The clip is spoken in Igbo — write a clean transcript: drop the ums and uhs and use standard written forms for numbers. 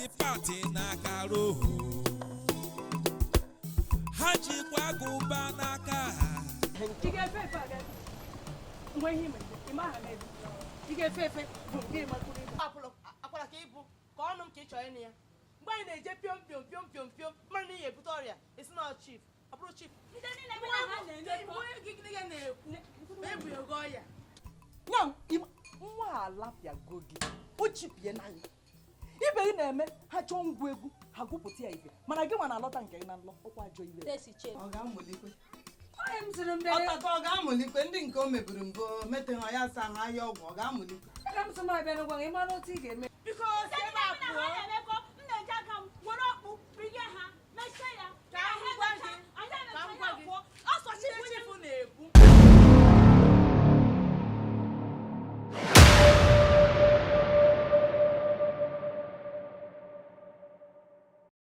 si pati n'aka roho ha jikwa gụba n'aka ha akwara ka ịbụ ka ọnụ m ka ị chọrọ ịnụ ya mgbe anyị na-eje piom piom piom piom piom mara na ihe ebute ọrịa esi na chief ọ bụrụ chief na-ekwu ego ọya nwa ala pịago gị o chipie n'anya ibe ị na-eme ha chọọ ngwa egwu ha gụpụta ya ibe mana gị nwa na-alọta nke gị na nlọ ọkwa ajọ ibe ọ ga-amụlikwe ọ ga-amụlikwe ndị nke o meburu mbụ mete ha ya saa ha ahịa ọgwụ ọ ga-amụlikwe biko ebe a pụọ